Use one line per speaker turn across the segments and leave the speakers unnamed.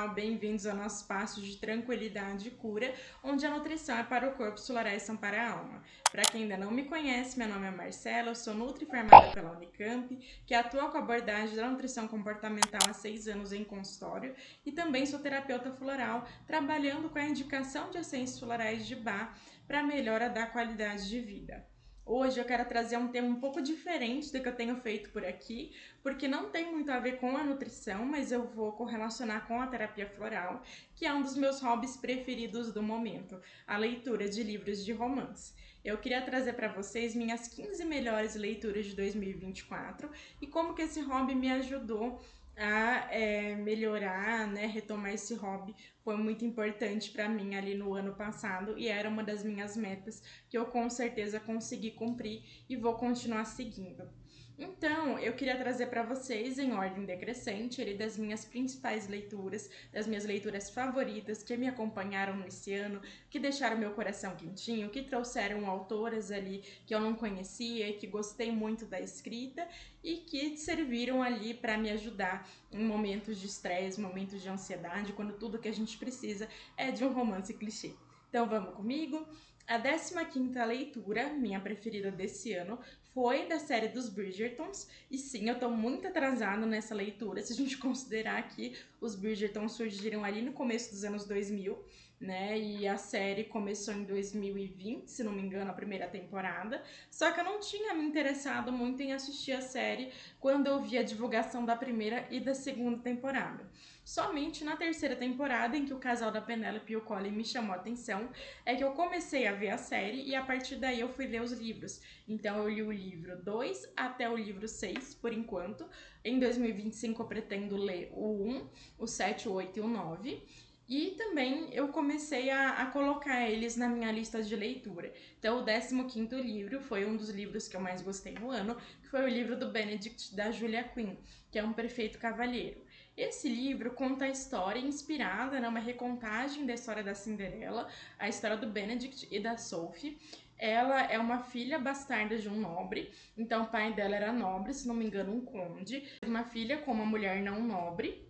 pessoal, bem-vindos ao nosso espaço de tranquilidade e cura, onde a nutrição é para o corpo, os solares são para a alma. Para quem ainda não me conhece, meu nome é Marcela, eu sou nutri formada pela Unicamp, que atua com a abordagem da nutrição comportamental há 6 anos em consultório, e também sou terapeuta floral, trabalhando com a indicação de essências florais de Bach para melhora da qualidade de vida. Hoje eu quero trazer um tema um pouco diferente do que eu tenho feito por aqui, porque não tem muito a ver com a nutrição, mas eu vou correlacionar com a terapia floral, que é um dos meus hobbies preferidos do momento, a leitura de livros de romance. Eu queria trazer para vocês minhas 15 melhores leituras de 2024 e como que esse hobby me ajudou a melhorar, né, retomar esse hobby. Foi muito importante para mim ali no ano passado e era uma das minhas metas que eu com certeza consegui cumprir e vou continuar seguindo. Então, eu queria trazer para vocês, em ordem decrescente, das minhas principais leituras, das minhas leituras favoritas que me acompanharam nesse ano, que deixaram meu coração quentinho, que trouxeram autoras ali que eu não conhecia e que gostei muito da escrita e que serviram ali para me ajudar em momentos de estresse, momentos de ansiedade, quando tudo que a gente precisa é de um romance clichê. Então vamos comigo? A 15ª leitura, minha preferida desse ano, foi da série dos Bridgertons, e sim, eu tô muito atrasada nessa leitura, se a gente considerar que os Bridgertons surgiram ali no começo dos anos 2000, né, e a série começou em 2020, se não me engano, a primeira temporada, só que eu não tinha me interessado muito em assistir a série quando eu vi a divulgação da primeira e da segunda temporada. Somente na terceira temporada, em que o casal da Penélope e o Colin me chamou a atenção, é que eu comecei a ver a série e a partir daí eu fui ler os livros. Então eu li o livro 2 até o livro 6, por enquanto. Em 2025 eu pretendo ler o 1, o 7, o 8 e o 9. E também eu comecei a colocar eles na minha lista de leitura. Então o 15º livro foi um dos livros que eu mais gostei no ano, que foi o livro do Benedict, da Julia Quinn, que é um prefeito cavalheiro. Esse livro conta a história inspirada numa recontagem da história da Cinderela, a história do Benedict e da Sophie. Ela é uma filha bastarda de um nobre, então o pai dela era nobre, se não me engano, um conde. Uma filha com uma mulher não nobre,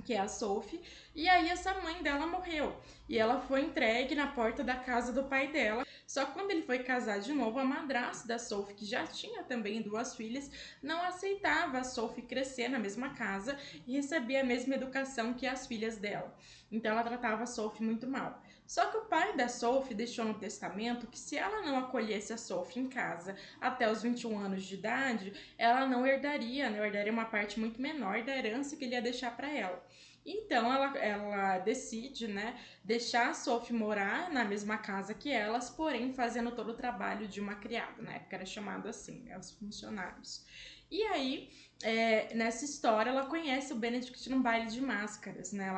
que é a Sophie, e aí essa mãe dela morreu, e ela foi entregue na porta da casa do pai dela. Só que quando ele foi casar de novo, a madrasta da Sophie, que já tinha também 2 filhas, não aceitava a Sophie crescer na mesma casa e receber a mesma educação que as filhas dela. Então ela tratava a Sophie muito mal. Só que o pai da Sophie deixou no testamento que se ela não acolhesse a Sophie em casa até os 21 anos de idade, ela não herdaria, né? Herdaria uma parte muito menor da herança que ele ia deixar para ela. Então ela decide, né, deixar a Sophie morar na mesma casa que elas, porém fazendo todo o trabalho de uma criada. Na época era chamado assim, né, os funcionários. E aí, nessa história, ela conhece o Benedict num baile de máscaras, né?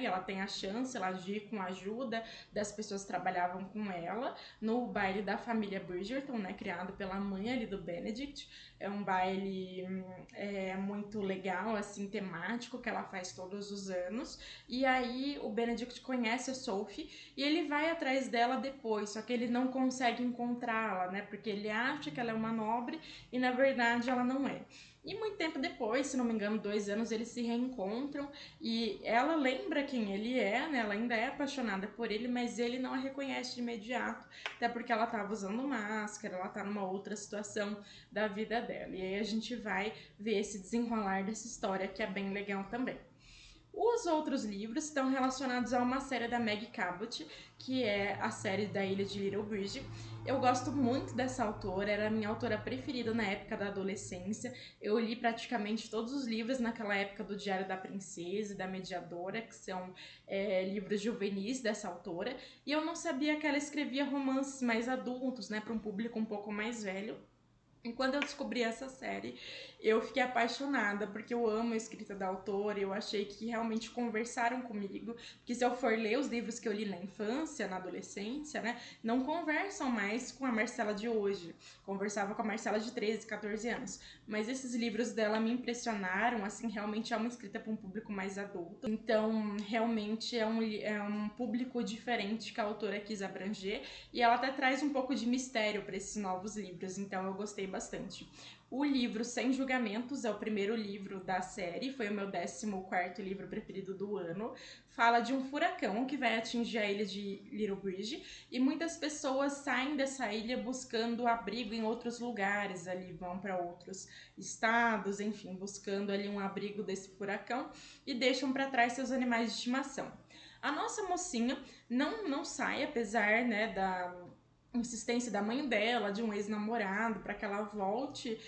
Ela tem a chance ela de ir com a ajuda das pessoas que trabalhavam com ela no baile da família Bridgerton, né? Criado pela mãe ali do Benedict. É um baile muito legal, assim, temático, que ela faz todos os anos. E aí o Benedict conhece a Sophie e ele vai atrás dela depois, só que ele não consegue encontrá-la, né? Porque ele acha que ela é uma nobre e na verdade ela não é. E muito tempo depois, se não me engano, 2 anos, eles se reencontram e ela lembra quem ele é, né? Ela ainda é apaixonada por ele, mas ele não a reconhece de imediato, até porque ela estava usando máscara, ela tá numa outra situação da vida dela. E aí a gente vai ver esse desenrolar dessa história que é bem legal também. Os outros livros estão relacionados a uma série da Meg Cabot, que é a série da Ilha de Little Bridge. Eu gosto muito dessa autora, era a minha autora preferida na época da adolescência. Eu li praticamente todos os livros naquela época do Diário da Princesa e da Mediadora, que são livros juvenis dessa autora. E eu não sabia que ela escrevia romances mais adultos, né, para um público um pouco mais velho. E quando eu descobri essa série, eu fiquei apaixonada, porque eu amo a escrita da autora, eu achei que realmente conversaram comigo, porque se eu for ler os livros que eu li na infância, na adolescência, né, não conversam mais com a Marcela de hoje, conversava com a Marcela de 13, 14 anos, mas esses livros dela me impressionaram, assim, realmente é uma escrita para um público mais adulto, então realmente é um público diferente que a autora quis abranger, e ela até traz um pouco de mistério para esses novos livros, então eu gostei bastante. O livro Sem Julgamentos é o primeiro livro da série, foi o meu 14º livro preferido do ano. Fala de um furacão que vai atingir a ilha de Little Bridge e muitas pessoas saem dessa ilha buscando abrigo em outros lugares, ali vão para outros estados, enfim, buscando ali um abrigo desse furacão e deixam para trás seus animais de estimação. A nossa mocinha não sai, apesar, né, da insistência da mãe dela, de um ex-namorado, para que ela volte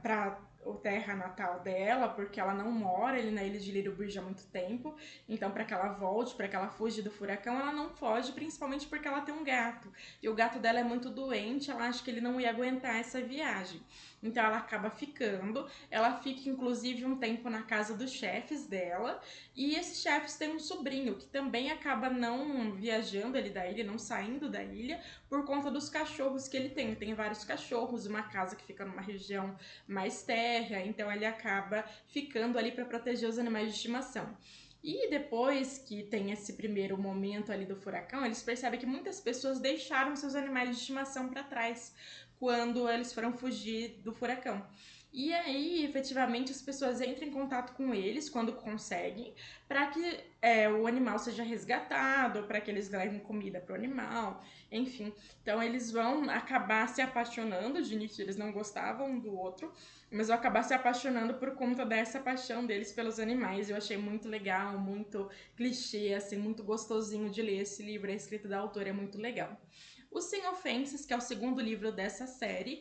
para a terra natal dela, porque ela não mora ali na ilha de Little Bridge há muito tempo. Então, para que ela volte, para que ela fuja do furacão, ela não foge, principalmente porque ela tem um gato. E o gato dela é muito doente, ela acha que ele não ia aguentar essa viagem. Então, ela acaba ficando. Ela fica, inclusive, um tempo na casa dos chefes dela. E esses chefes têm um sobrinho que também acaba não viajando ali da ilha, não saindo da ilha, por conta dos cachorros que ele tem. Ele tem vários cachorros, uma casa que fica numa região mais térrea, então ele acaba ficando ali para proteger os animais de estimação. E depois que tem esse primeiro momento ali do furacão, eles percebem que muitas pessoas deixaram seus animais de estimação para trás quando eles foram fugir do furacão. E aí, efetivamente, as pessoas entram em contato com eles quando conseguem, para que o animal seja resgatado, para que eles levem comida para o animal, enfim. Então, eles vão acabar se apaixonando. De início, eles não gostavam um do outro, mas vão acabar se apaixonando por conta dessa paixão deles pelos animais. Eu achei muito legal, muito clichê, assim, muito gostosinho de ler esse livro. A escrita da autora é muito legal. O Sem Ofensas, que é o segundo livro dessa série,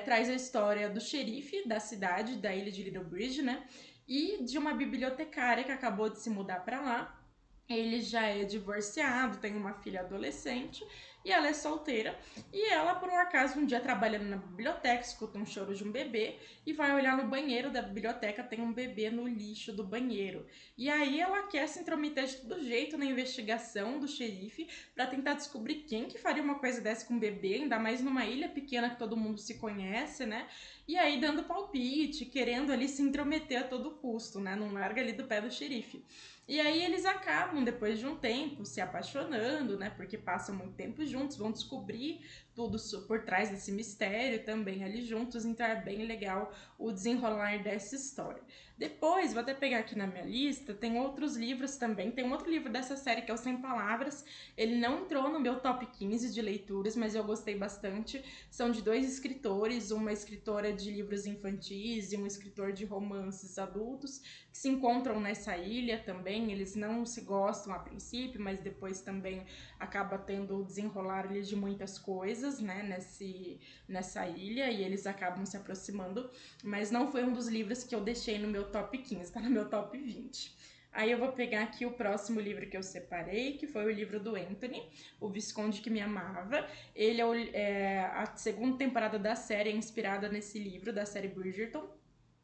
traz a história do xerife da cidade, da ilha de Little Bridge, né? E de uma bibliotecária que acabou de se mudar para lá. Ele já é divorciado, tem uma filha adolescente e ela é solteira. E ela, por um acaso, um dia trabalhando na biblioteca, escuta um choro de um bebê e vai olhar no banheiro da biblioteca, tem um bebê no lixo do banheiro. E aí ela quer se intrometer de todo jeito na investigação do xerife para tentar descobrir quem que faria uma coisa dessa com um bebê, ainda mais numa ilha pequena que todo mundo se conhece, né? E aí dando palpite, querendo ali se intrometer a todo custo, né? Não larga ali do pé do xerife. E aí eles acabam, depois de um tempo, se apaixonando, né? Porque passam muito tempo juntos, vão descobrir tudo por trás desse mistério também ali juntos, então é bem legal o desenrolar dessa história. Depois, vou até pegar aqui na minha lista, tem outros livros também, tem um outro livro dessa série que é o Sem Palavras, ele não entrou no meu top 15 de leituras, mas eu gostei bastante, são de dois escritores, uma escritora de livros infantis e um escritor de romances adultos, que se encontram nessa ilha também, eles não se gostam a princípio, mas depois também acaba tendo o desenrolar de muitas coisas, né, nessa ilha, e eles acabam se aproximando, mas não foi um dos livros que eu deixei no meu top 15, tá no meu top 20. Aí eu vou pegar aqui o próximo livro que eu separei, que foi o livro do Anthony, O Visconde que Me Amava. Ele a segunda temporada da série é inspirada nesse livro, da série Bridgerton.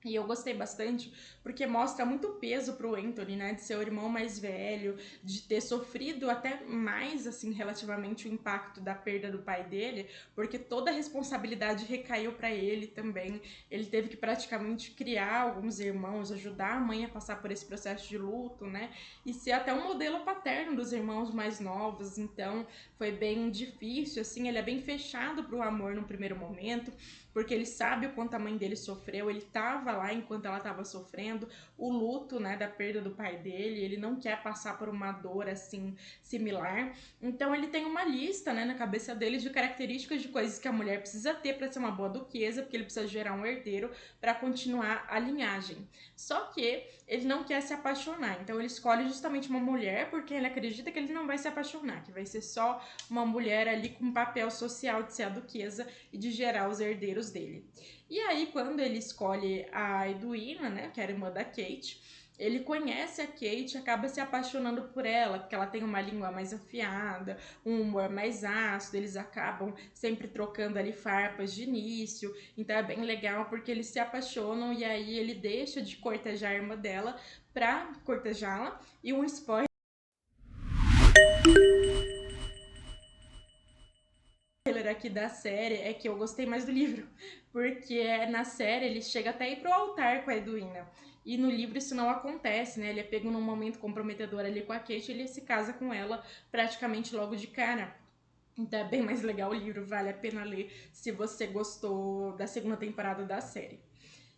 E eu gostei bastante porque mostra muito peso pro Anthony, né, de ser o irmão mais velho, de ter sofrido até mais, assim, relativamente o impacto da perda do pai dele, porque toda a responsabilidade recaiu para ele também. Ele teve que praticamente criar alguns irmãos, ajudar a mãe a passar por esse processo de luto, né, e ser até um modelo paterno dos irmãos mais novos. Então foi bem difícil, assim, ele é bem fechado pro amor no primeiro momento, porque ele sabe o quanto a mãe dele sofreu, ele estava lá enquanto ela estava sofrendo, o luto, né, da perda do pai dele, ele não quer passar por uma dor, assim, similar. Então ele tem uma lista, né, na cabeça dele de características de coisas que a mulher precisa ter para ser uma boa duquesa, porque ele precisa gerar um herdeiro para continuar a linhagem. Só que ele não quer se apaixonar, então ele escolhe justamente uma mulher porque ele acredita que ele não vai se apaixonar, que vai ser só uma mulher ali com um papel social de ser a duquesa e de gerar os herdeiros dele. E aí, quando ele escolhe a Edwina, né, que era irmã da Kate, ele conhece a Kate e acaba se apaixonando por ela, porque ela tem uma língua mais afiada, um humor mais ácido, eles acabam sempre trocando ali farpas de início, então é bem legal porque eles se apaixonam e aí ele deixa de cortejar a irmã dela pra cortejá-la, e um spoiler aqui da série é que eu gostei mais do livro, porque na série ele chega até a ir pro altar com a Edwina, e no livro isso não acontece, né? Ele é pego num momento comprometedor ali com a Kate e ele se casa com ela praticamente logo de cara. Então é bem mais legal o livro, vale a pena ler se você gostou da segunda temporada da série.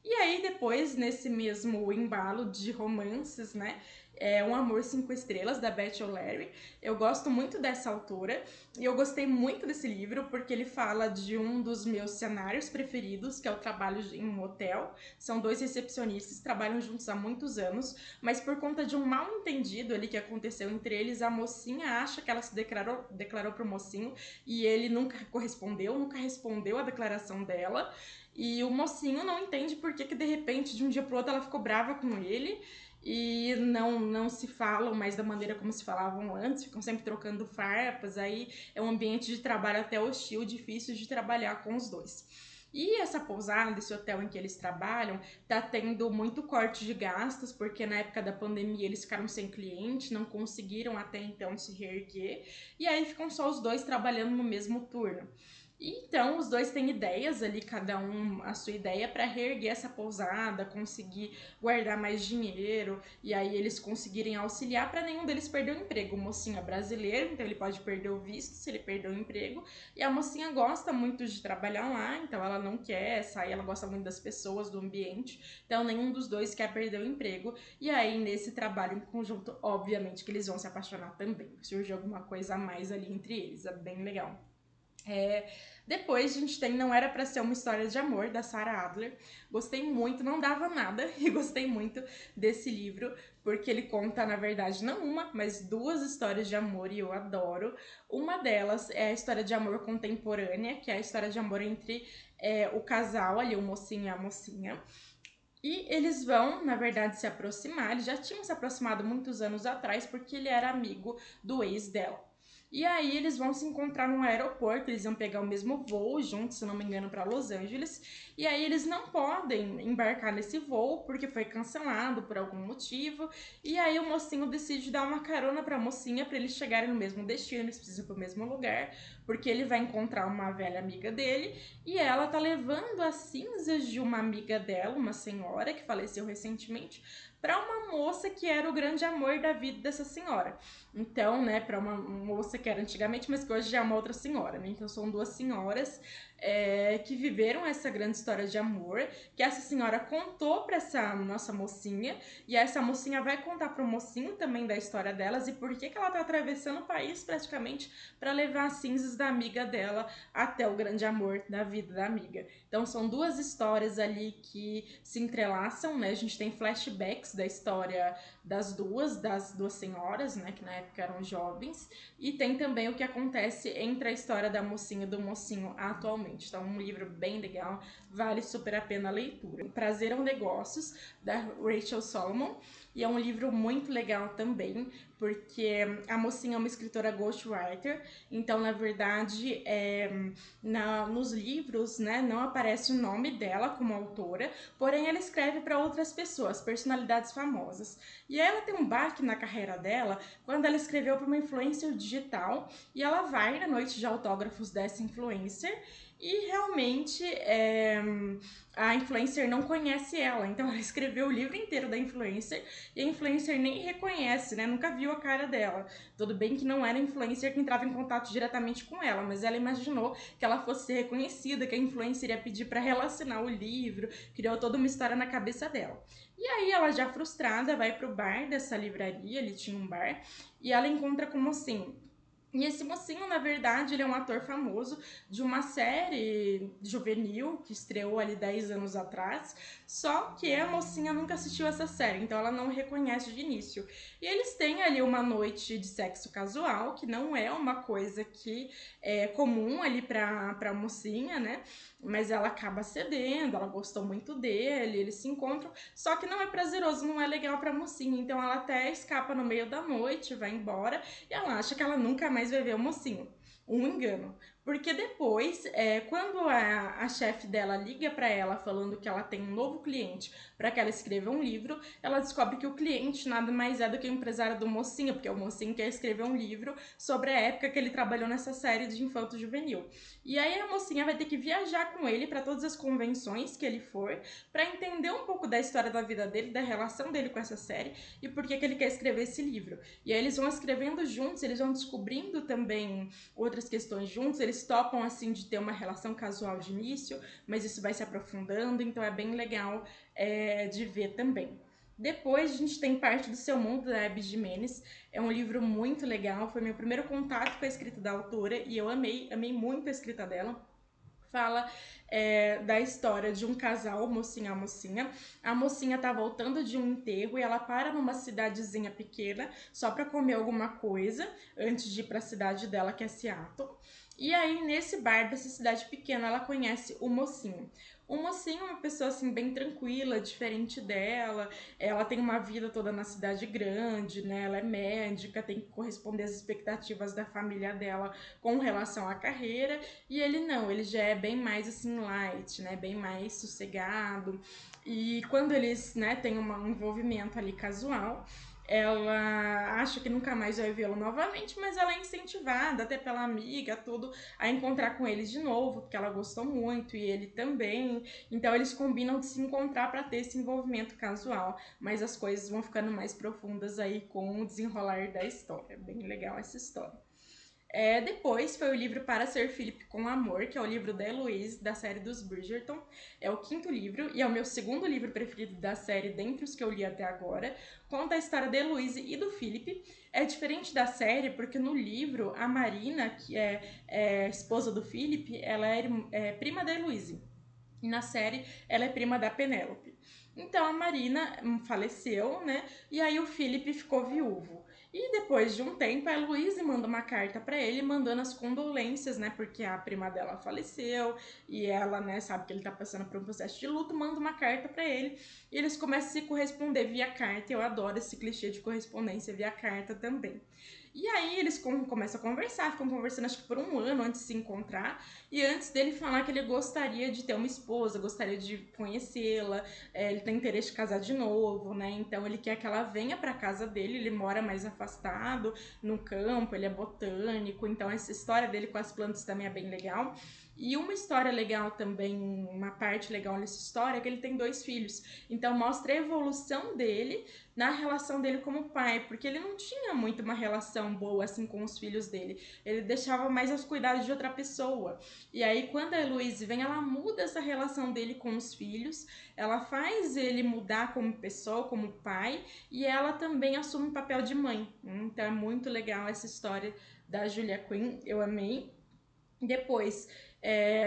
E aí, depois, nesse mesmo embalo de romances, né? É Um Amor Cinco Estrelas, da Beth O'Leary. Eu gosto muito dessa autora e eu gostei muito desse livro porque ele fala de um dos meus cenários preferidos, que é o trabalho em um hotel. São dois recepcionistas, trabalham juntos há muitos anos, mas por conta de um mal entendido ali que aconteceu entre eles, a mocinha acha que ela se declarou pro mocinho e ele nunca correspondeu, nunca respondeu a declaração dela. E o mocinho não entende por que de repente, de um dia pro outro, ela ficou brava com ele e não se falam mais da maneira como se falavam antes, ficam sempre trocando farpas, aí é um ambiente de trabalho até hostil, difícil de trabalhar com os dois. E essa pousada, esse hotel em que eles trabalham, tá tendo muito corte de gastos, porque na época da pandemia eles ficaram sem cliente, não conseguiram até então se reerguer, e aí ficam só os dois trabalhando no mesmo turno. Então, os dois têm ideias ali, cada um a sua ideia para reerguer essa pousada, conseguir guardar mais dinheiro e aí eles conseguirem auxiliar para nenhum deles perder o emprego. O mocinho é brasileiro, então ele pode perder o visto se ele perder o emprego, e a mocinha gosta muito de trabalhar lá, então ela não quer sair, ela gosta muito das pessoas, do ambiente, então nenhum dos dois quer perder o emprego. E aí, nesse trabalho em conjunto, obviamente que eles vão se apaixonar também, surge alguma coisa a mais ali entre eles, é bem legal. É, depois a gente tem Não Era Pra Ser Uma História de Amor, da Sarah Adler. Gostei muito, não dava nada, e gostei muito desse livro, porque ele conta, na verdade, não uma, mas duas histórias de amor, e eu adoro. Uma delas é a história de amor contemporânea, que é a história de amor entre o casal ali, o mocinho e a mocinha. E eles vão, na verdade, se aproximar. Eles já tinham se aproximado muitos anos atrás, porque ele era amigo do ex dela. E aí eles vão se encontrar num aeroporto, eles vão pegar o mesmo voo juntos, se não me engano, para Los Angeles. E aí eles não podem embarcar nesse voo porque foi cancelado por algum motivo. E aí o mocinho decide dar uma carona para a mocinha para eles chegarem no mesmo destino, eles precisam ir para o mesmo lugar, porque ele vai encontrar uma velha amiga dele e ela tá levando as cinzas de uma amiga dela, uma senhora que faleceu recentemente, para uma moça que era o grande amor da vida dessa senhora. Então, né, para uma moça que era antigamente, mas que hoje já é uma outra senhora, né? Então são duas senhoras que viveram essa grande história de amor, que essa senhora contou para essa nossa mocinha, e essa mocinha vai contar pro mocinho também da história delas e por que ela tá atravessando o país praticamente para levar as cinzas da amiga dela até o grande amor da vida da amiga. Então são duas histórias ali que se entrelaçam, né? A gente tem flashbacks da história das duas senhoras, né, que na época eram jovens, e tem também o que acontece entre a história da mocinha e do mocinho atualmente. Então, um livro bem legal, vale super a pena a leitura. Prazer ao Negócios, da Rachel Solomon, e é um livro muito legal também, porque a mocinha é uma escritora ghostwriter, então, na verdade, nos livros, né, não aparece o nome dela como autora, porém ela escreve para outras pessoas, personalidades famosas. E ela tem um baque na carreira dela quando ela escreveu para uma influencer digital e ela vai na noite de autógrafos dessa influencer e realmente a influencer não conhece ela, então ela escreveu o livro inteiro da influencer e a influencer nem reconhece, né? Nunca viu a cara dela. Tudo bem que não era a influencer que entrava em contato diretamente com ela, mas ela imaginou que ela fosse reconhecida, que a influencer ia pedir para relacionar o livro, criou toda uma história na cabeça dela. E aí ela já frustrada vai pro bar dessa livraria, ele tinha um bar, e ela encontra com o mocinho. E esse mocinho, na verdade, ele é um ator famoso de uma série juvenil que estreou ali 10 anos atrás, só que a mocinha nunca assistiu essa série, então ela não reconhece de início. E eles têm ali uma noite de sexo casual, que não é uma coisa que é comum ali pra mocinha, né? Mas ela acaba cedendo, ela gostou muito dele, eles se encontram, só que não é prazeroso, não é legal pra mocinha, então ela até escapa no meio da noite, vai embora, e ela acha que ela nunca mais vai ver o mocinho. Um engano. Porque depois, quando a chefe dela liga para ela falando que ela tem um novo cliente para que ela escreva um livro, ela descobre que o cliente nada mais é do que o empresário do mocinho, porque o mocinho quer escrever um livro sobre a época que ele trabalhou nessa série de infanto-juvenil. E aí a mocinha vai ter que viajar com ele para todas as convenções que ele for, para entender um pouco da história da vida dele, da relação dele com essa série e por que ele quer escrever esse livro. E aí eles vão escrevendo juntos, eles vão descobrindo também outras questões juntos, eles topam assim de ter uma relação casual de início, mas isso vai se aprofundando, então é bem legal de ver também. Depois a gente tem Parte do Seu Mundo, da Abby Jimenez. É um livro muito legal, foi meu primeiro contato com a escrita da autora e eu amei muito a escrita dela. Fala da história de um casal, mocinha a mocinha. A mocinha tá voltando de um enterro e ela para numa cidadezinha pequena só para comer alguma coisa antes de ir para a cidade dela, que é Seattle. E aí, nesse bar dessa cidade pequena, ela conhece o mocinho. O mocinho é uma pessoa assim bem tranquila, diferente dela. Ela tem uma vida toda na cidade grande, né? Ela é médica, tem que corresponder às expectativas da família dela com relação à carreira. E ele não, ele já é bem mais assim light, né? Bem mais sossegado. E quando eles, né, têm um envolvimento ali casual, ela acha que nunca mais vai vê-lo novamente, mas ela é incentivada até pela amiga, tudo, a encontrar com ele de novo, porque ela gostou muito e ele também. Então eles combinam de se encontrar para ter esse envolvimento casual, mas as coisas vão ficando mais profundas aí com o desenrolar da história. Bem legal essa história. Depois foi o livro Para Ser Philip com Amor, que é o livro da Heloise, da série dos Bridgerton. É o quinto livro e é o meu segundo livro preferido da série, dentre os que eu li até agora. Conta a história da Heloise e do Philip. É diferente da série, porque no livro, a Marina, que é esposa do Philip, ela é prima da Heloise. E na série, ela é prima da Penélope. Então a Marina faleceu, né? E aí o Philip ficou viúvo. E depois de um tempo, a Heloise manda uma carta para ele, mandando as condolências, né? Porque a prima dela faleceu e ela, né, sabe que ele tá passando por um processo de luto, manda uma carta para ele. E eles começam a se corresponder via carta. Eu adoro esse clichê de correspondência via carta também. E aí eles começam a conversar, ficam conversando acho que por um ano antes de se encontrar. E antes dele falar que ele gostaria de ter uma esposa, gostaria de conhecê-la, ele tem interesse de casar de novo, né? Então ele quer que ela venha para casa dele, ele mora mais afastado, no campo, ele é botânico, então essa história dele com as plantas também é bem legal. E uma história legal também, uma parte legal nessa história é que ele tem 2 filhos. Então mostra a evolução dele na relação dele como pai, porque ele não tinha muito uma relação boa assim com os filhos dele. Ele deixava mais aos cuidados de outra pessoa. E aí quando a Heloise vem, ela muda essa relação dele com os filhos, ela faz ele mudar como pessoa, como pai, e ela também assume o papel de mãe. Então é muito legal essa história da Julia Quinn, eu amei. Depois,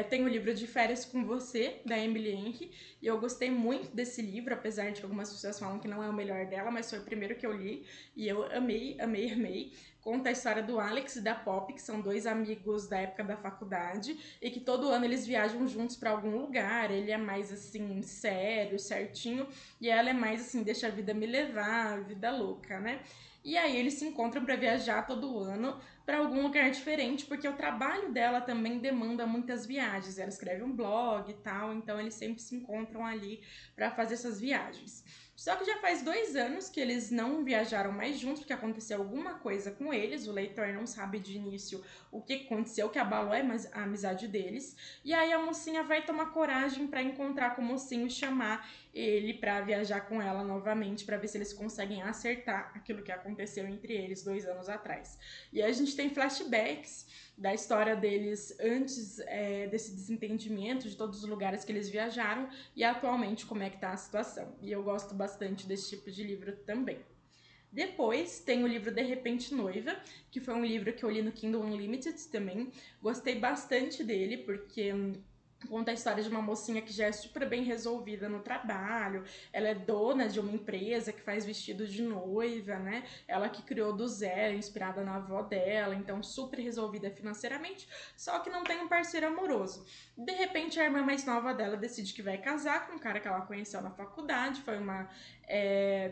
tem o livro De Férias com Você, da Emily Henry, e eu gostei muito desse livro, apesar de que algumas pessoas falam que não é o melhor dela, mas foi o primeiro que eu li, e eu amei. Conta a história do Alex e da Poppy, que são 2 amigos da época da faculdade, e que todo ano eles viajam juntos para algum lugar. Ele é mais, assim, sério, certinho, e ela é mais, assim, deixa a vida me levar, vida louca, né? E aí eles se encontram para viajar todo ano para algum lugar diferente, porque o trabalho dela também demanda muitas viagens. Ela escreve um blog e tal, então eles sempre se encontram ali para fazer essas viagens. Só que já faz 2 anos que eles não viajaram mais juntos, porque aconteceu alguma coisa com eles. O leitor não sabe de início o que aconteceu, que abalou a amizade deles. E aí a mocinha vai tomar coragem para encontrar com o mocinho e chamar ele para viajar com ela novamente, para ver se eles conseguem acertar aquilo que aconteceu entre eles 2 anos atrás. E a gente tem flashbacks da história deles antes desse desentendimento, de todos os lugares que eles viajaram e atualmente como é que tá a situação. E eu gosto bastante desse tipo de livro também. Depois tem o livro De Repente Noiva, que foi um livro que eu li no Kindle Unlimited também. Gostei bastante dele, porque Conta a história de uma mocinha que já é super bem resolvida no trabalho, ela é dona de uma empresa que faz vestido de noiva, né? Ela que criou do zero, inspirada na avó dela, então super resolvida financeiramente, só que não tem um parceiro amoroso. De repente, a irmã mais nova dela decide que vai casar com um cara que ela conheceu na faculdade, foi uma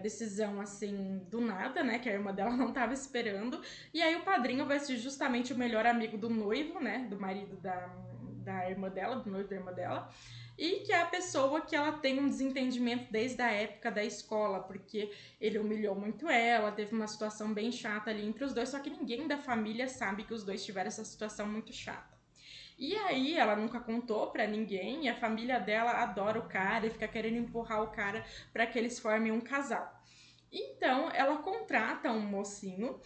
decisão assim do nada, né? Que a irmã dela não estava esperando, e aí o padrinho vai ser justamente o melhor amigo do noivo, né? Do marido da irmã dela, do noivo da irmã dela, e que é a pessoa que ela tem um desentendimento desde a época da escola, porque ele humilhou muito ela, teve uma situação bem chata ali entre os dois, só que ninguém da família sabe que os dois tiveram essa situação muito chata. E aí ela nunca contou pra ninguém, e a família dela adora o cara e fica querendo empurrar o cara para que eles formem um casal. Então, ela contrata um mocinho,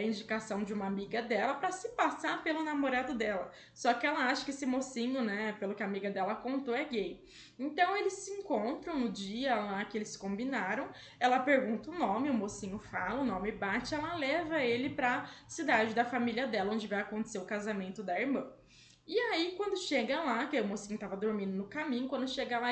indicação de uma amiga dela, para se passar pelo namorado dela. Só que ela acha que esse mocinho, né, pelo que a amiga dela contou, é gay. Então, eles se encontram no dia lá que eles combinaram. Ela pergunta o nome, o mocinho fala, o nome bate, ela leva ele para cidade da família dela, onde vai acontecer o casamento da irmã. E aí, quando chega lá, que o mocinho tava dormindo no caminho, quando chega lá,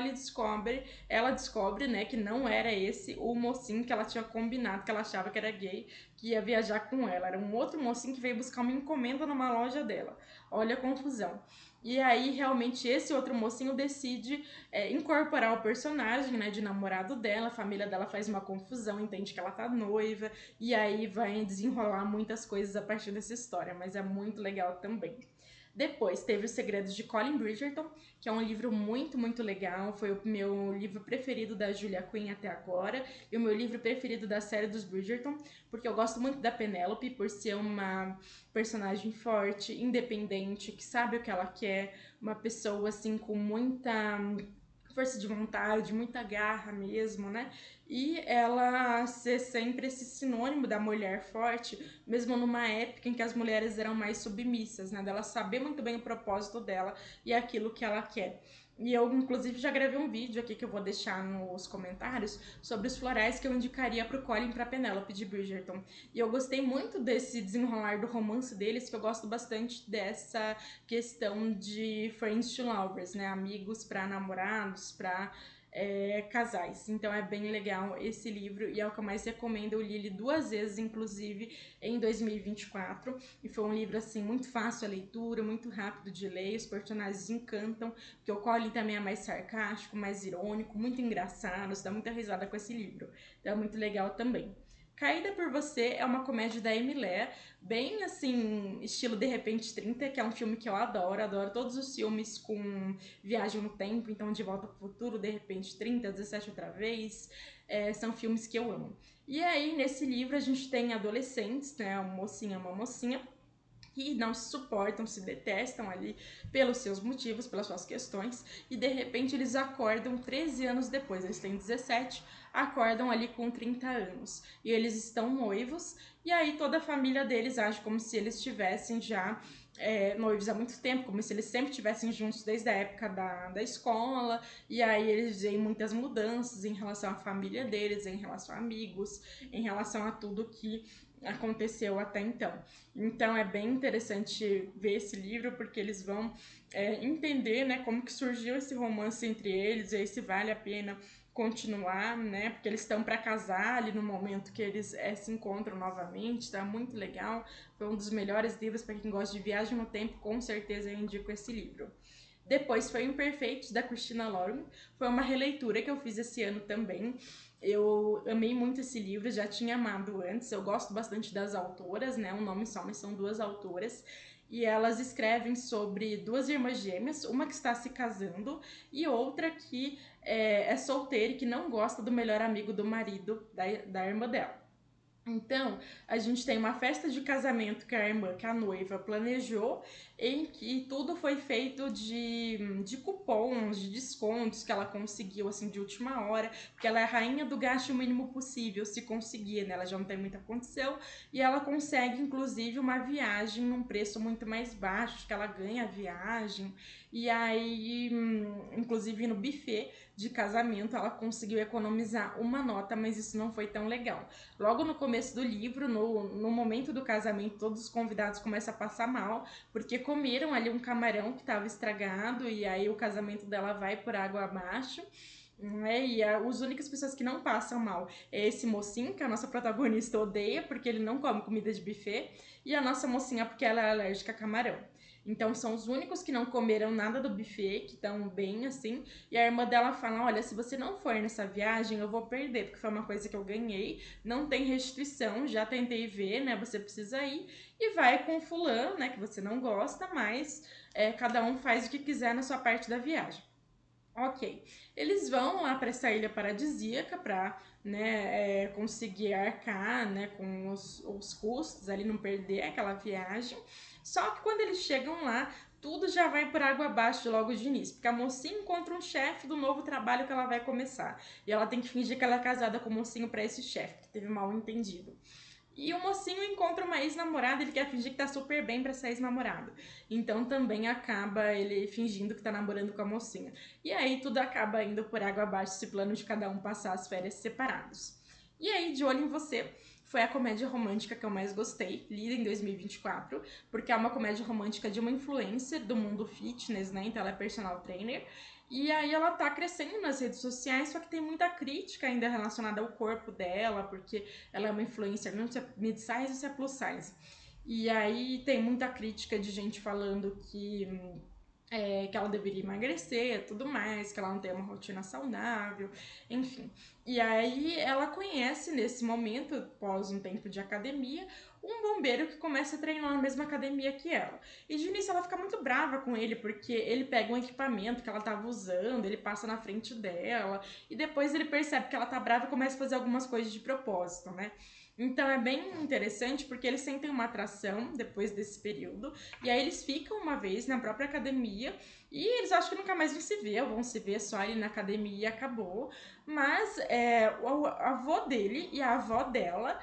ela descobre, né, que não era esse o mocinho que ela tinha combinado, que ela achava que era gay, que ia viajar com ela. Era um outro mocinho que veio buscar uma encomenda numa loja dela. Olha a confusão. E aí, realmente, esse outro mocinho decide incorporar o personagem, né, de namorado dela. A família dela faz uma confusão, entende que ela tá noiva, e aí vai desenrolar muitas coisas a partir dessa história, mas é muito legal também. Depois teve Os Segredos de Colin Bridgerton, que é um livro muito, muito legal. Foi o meu livro preferido da Julia Quinn até agora. E o meu livro preferido da série dos Bridgerton, porque eu gosto muito da Penélope, por ser uma personagem forte, independente, que sabe o que ela quer, uma pessoa assim com muita força de vontade, muita garra mesmo, né? E ela ser sempre esse sinônimo da mulher forte, mesmo numa época em que as mulheres eram mais submissas, né? Dela saber muito bem o propósito dela e aquilo que ela quer. E eu, inclusive, já gravei um vídeo aqui que eu vou deixar nos comentários sobre os florais que eu indicaria pro Colin e pra Penélope de Bridgerton. E eu gostei muito desse desenrolar do romance deles, que eu gosto bastante dessa questão de friends to lovers, né? Amigos para namorados, para casais. Então é bem legal esse livro e é o que eu mais recomendo. Eu li ele 2 vezes, inclusive, em 2024. E foi um livro, assim, muito fácil a leitura, muito rápido de ler. Os personagens encantam, porque o Colin também é mais sarcástico, mais irônico, muito engraçado. Você dá muita risada com esse livro. Então é muito legal também. Caída por Você é uma comédia da Emilé, bem assim, estilo De Repente 30, que é um filme que eu adoro. Adoro todos os filmes com viagem no tempo, então De Volta pro Futuro, De Repente 30, 17 outra vez. São filmes que eu amo. E aí, nesse livro, a gente tem adolescentes, né? Um mocinho e uma mocinha que não se suportam, se detestam ali pelos seus motivos, pelas suas questões, e de repente eles acordam 13 anos depois, eles têm 17, acordam ali com 30 anos, e eles estão noivos, e aí toda a família deles age como se eles estivessem já noivos há muito tempo, como se eles sempre estivessem juntos desde a época da escola, e aí eles veem muitas mudanças em relação à família deles, em relação a amigos, em relação a tudo que aconteceu até então. Então é bem interessante ver esse livro, porque eles vão entender, né, como que surgiu esse romance entre eles, e aí se vale a pena continuar, né, porque eles estão para casar ali no momento que eles se encontram novamente, tá muito legal. Foi um dos melhores livros para quem gosta de viagem no tempo, com certeza eu indico esse livro. Depois foi Imperfeitos, da Christina Lauren. Foi uma releitura que eu fiz esse ano também. Eu amei muito esse livro, já tinha amado antes. Eu gosto bastante das autoras, né? Um nome só, mas são duas autoras. E elas escrevem sobre duas irmãs gêmeas, uma que está se casando e outra que é solteira e que não gosta do melhor amigo do marido da irmã dela. Então, a gente tem uma festa de casamento que a irmã, que a noiva planejou, em que tudo foi feito de cupons, de descontos que ela conseguiu, assim, de última hora, porque ela é a rainha do gasto mínimo possível, se conseguir, né? Ela já não tem muita condição, e ela consegue, inclusive, uma viagem num preço muito mais baixo, que ela ganha a viagem, e aí, inclusive, no buffet, de casamento, ela conseguiu economizar uma nota, mas isso não foi tão legal. Logo no começo do livro, no momento do casamento, todos os convidados começam a passar mal, porque comeram ali um camarão que estava estragado, e aí o casamento dela vai por água abaixo. E as únicas pessoas que não passam mal é esse mocinho, que a nossa protagonista odeia, porque ele não come comida de buffet, e a nossa mocinha, porque ela é alérgica a camarão. Então são os únicos que não comeram nada do buffet, que estão bem assim. E a irmã dela fala: olha, se você não for nessa viagem, eu vou perder, porque foi uma coisa que eu ganhei, não tem restrição, já tentei ver, né? Você precisa ir. E vai com o fulano, né? Que você não gosta, mas cada um faz o que quiser na sua parte da viagem. Ok, eles vão lá para essa ilha paradisíaca para, né, conseguir arcar, né, com os custos ali, não perder aquela viagem. Só que quando eles chegam lá, tudo já vai por água abaixo logo de início, porque a mocinha encontra um chefe do novo trabalho que ela vai começar. E ela tem que fingir que ela é casada com o mocinho para esse chefe, que teve mal entendido. E o mocinho encontra uma ex-namorada, ele quer fingir que tá super bem pra essa ex-namorada. Então também acaba ele fingindo que tá namorando com a mocinha. E aí tudo acaba indo por água abaixo, esse plano de cada um passar as férias separados. E aí, De Olho em Você foi a comédia romântica que eu mais gostei, lida em 2024, porque é uma comédia romântica de uma influencer do mundo fitness, né? Então ela é personal trainer. E aí ela tá crescendo nas redes sociais, só que tem muita crítica ainda relacionada ao corpo dela, porque ela é uma influencer, não se é mid-size ou se é plus size. E aí tem muita crítica de gente falando que ela deveria emagrecer, tudo mais, que ela não tem uma rotina saudável, enfim. E aí ela conhece nesse momento, após um tempo de academia, um bombeiro que começa a treinar na mesma academia que ela. E de início ela fica muito brava com ele, porque ele pega um equipamento que ela estava usando, ele passa na frente dela, e depois ele percebe que ela tá brava e começa a fazer algumas coisas de propósito, né? Então é bem interessante porque eles sentem uma atração depois desse período, e aí eles ficam uma vez na própria academia e eles acham que nunca mais vão se ver, ou vão se ver só ali na academia e acabou. Mas o avô dele e a avó dela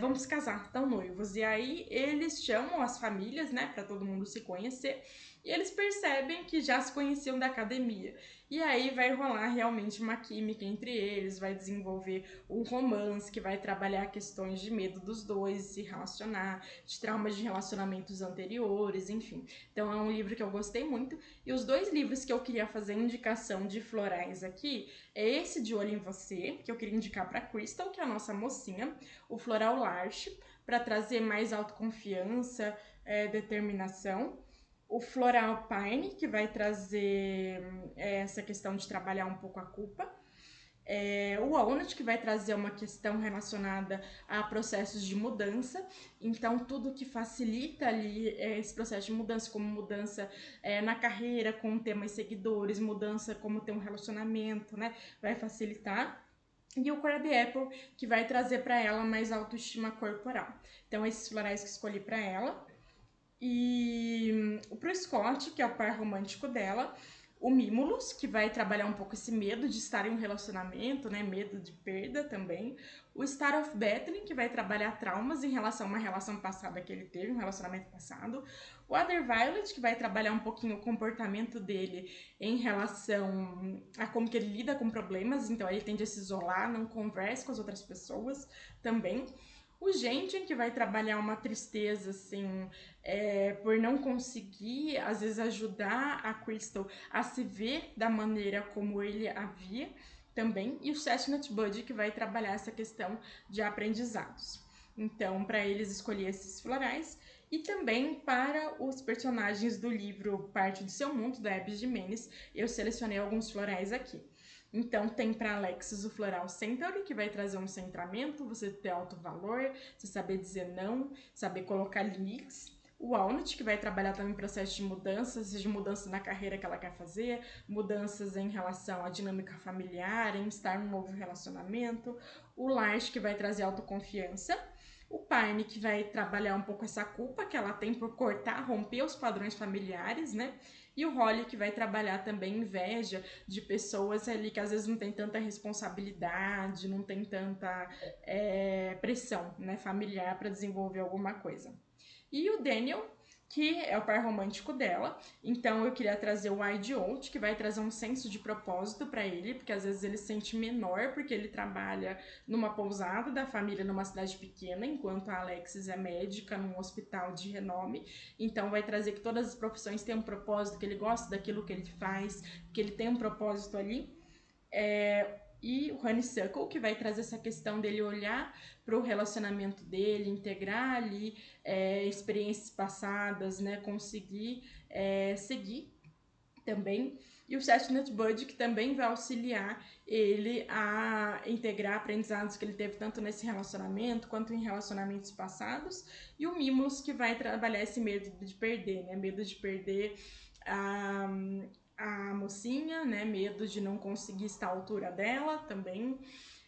vão se casar, estão noivos. E aí eles chamam as famílias, né, pra todo mundo se conhecer. E eles percebem que já se conheciam da academia. E aí vai rolar realmente uma química entre eles, vai desenvolver um romance que vai trabalhar questões de medo dos dois, se relacionar, de traumas de relacionamentos anteriores, enfim. Então é um livro que eu gostei muito. E os dois livros que eu queria fazer indicação de florais aqui é esse De Olho em Você, que eu queria indicar para Crystal, que é a nossa mocinha, o Floral Larche, para trazer mais autoconfiança, determinação. O Floral Pine, que vai trazer essa questão de trabalhar um pouco a culpa. O Walnut, que vai trazer uma questão relacionada a processos de mudança. Então, tudo que facilita ali esse processo de mudança, como mudança na carreira, como ter mais seguidores, mudança como ter um relacionamento, né? Vai facilitar. E o Crab Apple, que vai trazer para ela mais autoestima corporal. Então, esses florais que escolhi para ela. E pro Scott, que é o par romântico dela, o Mimulus, que vai trabalhar um pouco esse medo de estar em um relacionamento, né? Medo de perda também. O Star of Bethlehem, que vai trabalhar traumas em relação a uma relação passada que ele teve, um relacionamento passado. O Other Violet, que vai trabalhar um pouquinho o comportamento dele em relação a como que ele lida com problemas. Então ele tende a se isolar, não conversa com as outras pessoas também. O Gentian, que vai trabalhar uma tristeza, assim, por não conseguir, às vezes, ajudar a Crystal a se ver da maneira como ele a via também. E o Chestnut Bud, que vai trabalhar essa questão de aprendizados. Então, para eles, escolhi esses florais. E também para os personagens do livro Parte do Seu Mundo, da Abby Jimenez, eu selecionei alguns florais aqui. Então tem para Alexis o Floral Century, que vai trazer um centramento, você ter alto valor, você saber dizer não, saber colocar limites. O Walnut, que vai trabalhar também em processo de mudanças, seja mudança na carreira que ela quer fazer, mudanças em relação à dinâmica familiar, em estar num novo relacionamento. O Large, que vai trazer autoconfiança. O Pine, que vai trabalhar um pouco essa culpa que ela tem por cortar, romper os padrões familiares, né? E o Holly, que vai trabalhar também inveja de pessoas ali que às vezes não tem tanta responsabilidade, não tem tanta pressão, né, familiar para desenvolver alguma coisa. E o Daniel, que é o par romântico dela. Então eu queria trazer o Wide Out, que vai trazer um senso de propósito para ele, porque às vezes ele se sente menor, porque ele trabalha numa pousada da família numa cidade pequena, enquanto a Alexis é médica num hospital de renome. Então vai trazer que todas as profissões têm um propósito, que ele gosta daquilo que ele faz, que ele tem um propósito ali. E o Honeysuckle, que vai trazer essa questão dele olhar para o relacionamento dele, integrar ali experiências passadas, né, conseguir seguir também. E o Chestnut Bud, que também vai auxiliar ele a integrar aprendizados que ele teve tanto nesse relacionamento quanto em relacionamentos passados. E o Mimulus, que vai trabalhar esse medo de perder, né? Medo de perder a mocinha, né? Medo de não conseguir estar à altura dela também.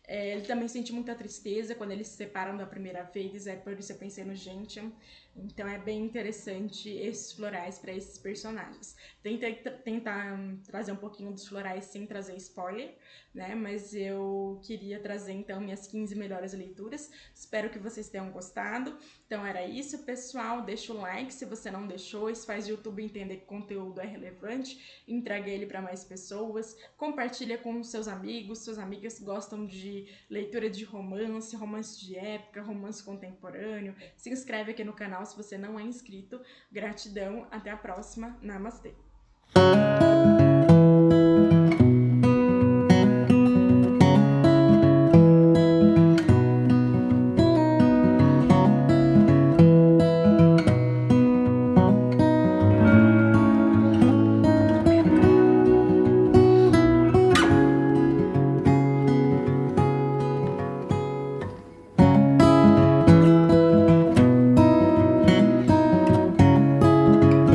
Ele também sente muita tristeza quando eles se separam da primeira vez, por isso eu pensei no Gentian. Então é bem interessante esses florais para esses personagens. Tentei tentar trazer um pouquinho dos florais sem trazer spoiler, né? Mas eu queria trazer então minhas 15 melhores leituras. Espero que vocês tenham gostado. Então era isso, pessoal. Deixa o like se você não deixou. Isso faz o YouTube entender que o conteúdo é relevante. Entrega ele para mais pessoas. Compartilha com seus amigos, suas amigas que gostam de leitura de romance, romance de época, romance contemporâneo. Se inscreve aqui no canal se você não é inscrito. Gratidão, até a próxima. Namastê!